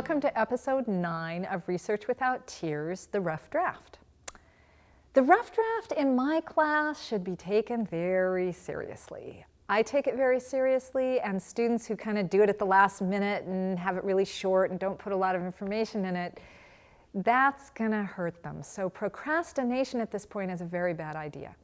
Welcome to episode 9 of Research Without Tears, the rough draft. The rough draft in my class should be taken very seriously. I take it very seriously, and students who kind of do it at the last minute and have it really short and don't put a lot of information in it, that's going to hurt them. So procrastination at this point is a very bad idea.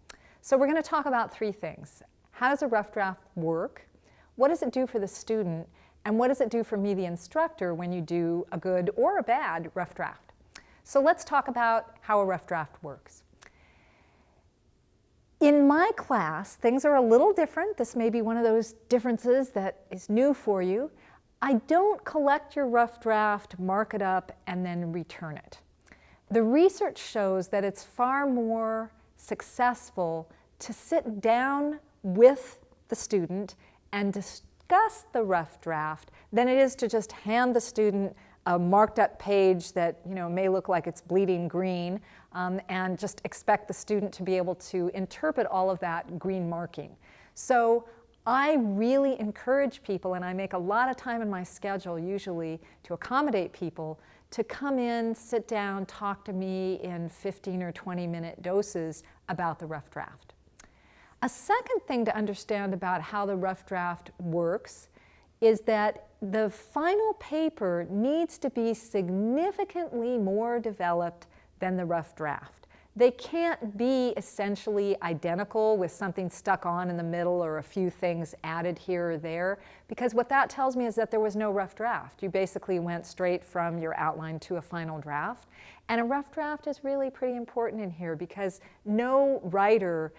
So we're going to talk about 3 things. How does a rough draft work? What does it do for the student? And what does it do for me, the instructor, when you do a good or a bad rough draft? So let's talk about how a rough draft works. In my class, things are a little different. This may be one of those differences that is new for you. I don't collect your rough draft, mark it up, and then return it. The research shows that it's far more successful to sit down with the student and discuss the rough draft than it is to just hand the student a marked up page that may look like it's bleeding green and just expect the student to be able to interpret all of that green marking. So I really encourage people, and I make a lot of time in my schedule usually to accommodate people, to come in, sit down, talk to me in 15 or 20-minute doses about the rough draft. A second thing to understand about how the rough draft works is that the final paper needs to be significantly more developed than the rough draft. They can't be essentially identical with something stuck on in the middle or a few things added here or there, because what that tells me is that there was no rough draft. You basically went straight from your outline to a final draft. And a rough draft is really pretty important in here because no writer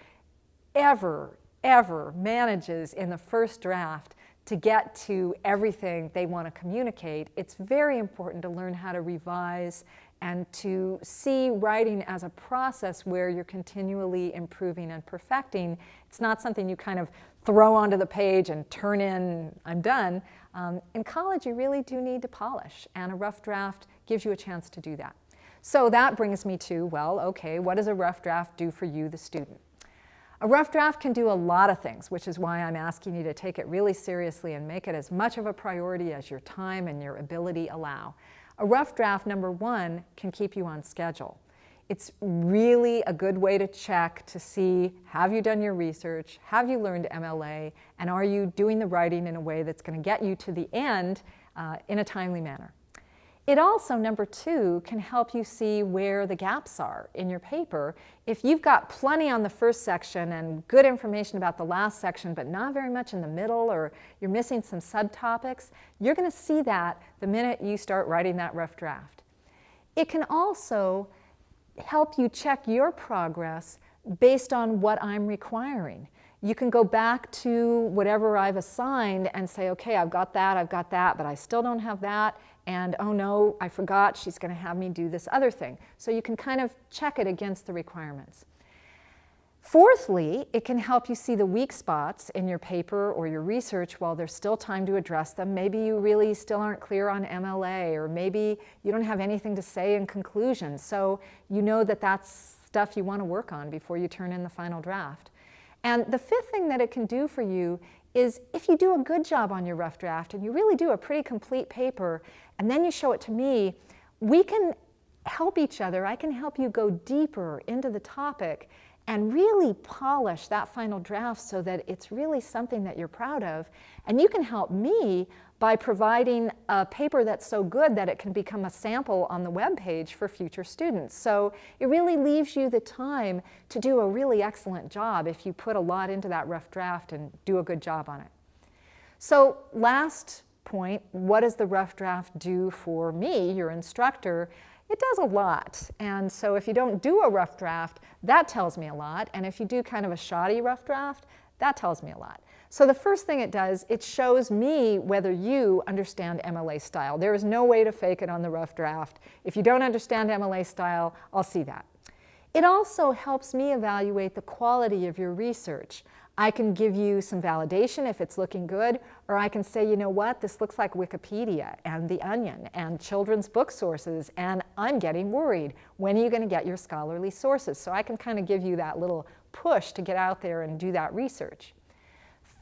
ever manages in the first draft to get to everything they want to communicate. It's very important to learn how to revise and to see writing as a process where you're continually improving and perfecting. It's not something you kind of throw onto the page and turn in, I'm done. In college, you really do need to polish, and a rough draft gives you a chance to do that. So that brings me to, well, okay, what does a rough draft do for you, the student? A rough draft can do a lot of things, which is why I'm asking you to take it really seriously and make it as much of a priority as your time and your ability allow. A rough draft, number 1, can keep you on schedule. It's really a good way to check to see, have you done your research, have you learned MLA, and are you doing the writing in a way that's going to get you to the end in a timely manner. It also, number 2, can help you see where the gaps are in your paper. If you've got plenty on the first section and good information about the last section, but not very much in the middle, or you're missing some subtopics, you're going to see that the minute you start writing that rough draft. It can also help you check your progress based on what I'm requiring. You can go back to whatever I've assigned and say, okay, I've got that, but I still don't have that. And oh no, I forgot, she's going to have me do this other thing. So you can kind of check it against the requirements. Fourthly, it can help you see the weak spots in your paper or your research while there's still time to address them. Maybe you really still aren't clear on MLA, or maybe you don't have anything to say in conclusion. So you know that that's stuff you want to work on before you turn in the final draft. And the 5th thing that it can do for you is if you do a good job on your rough draft and you really do a pretty complete paper, and then you show it to me, we can help each other. I can help you go deeper into the topic and really polish that final draft so that it's really something that you're proud of. And you can help me by providing a paper that's so good that it can become a sample on the web page for future students. So it really leaves you the time to do a really excellent job if you put a lot into that rough draft and do a good job on it. So last point, what does the rough draft do for me, your instructor? It does a lot. And so if you don't do a rough draft, that tells me a lot. And if you do kind of a shoddy rough draft, that tells me a lot. So the first thing it does, it shows me whether you understand MLA style. There is no way to fake it on the rough draft. If you don't understand MLA style, I'll see that. It also helps me evaluate the quality of your research. I can give you some validation if it's looking good, or I can say, you know what, this looks like Wikipedia and The Onion and children's book sources, and I'm getting worried. When are you going to get your scholarly sources? So I can kind of give you that little push to get out there and do that research.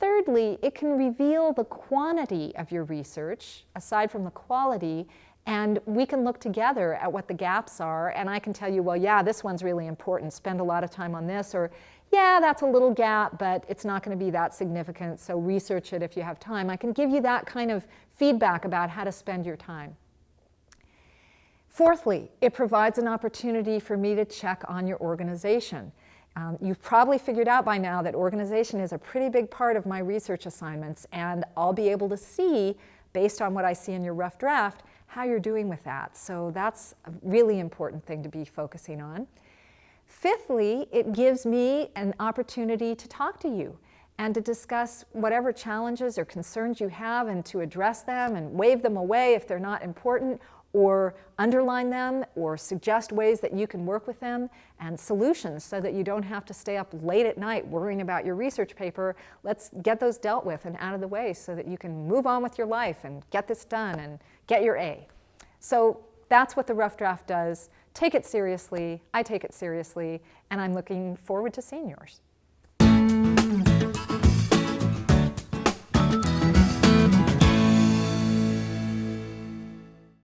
Thirdly, it can reveal the quantity of your research, aside from the quality, And we can look together at what the gaps are, and I can tell you, well, yeah, this one's really important, spend a lot of time on this, or yeah, that's a little gap, but it's not going to be that significant, so research it if you have time. I can give you that kind of feedback about how to spend your time. Fourthly, it provides an opportunity for me to check on your organization. You've probably figured out by now that organization is a pretty big part of my research assignments, and I'll be able to see, based on what I see in your rough draft, how you're doing with that. So that's a really important thing to be focusing on. Fifthly, it gives me an opportunity to talk to you and to discuss whatever challenges or concerns you have and to address them and wave them away if they're not important, or underline them, or suggest ways that you can work with them and solutions so that you don't have to stay up late at night worrying about your research paper. Let's get those dealt with and out of the way so that you can move on with your life and get this done and get your A. So that's what the rough draft does. Take it seriously, I take it seriously, and I'm looking forward to seeing yours.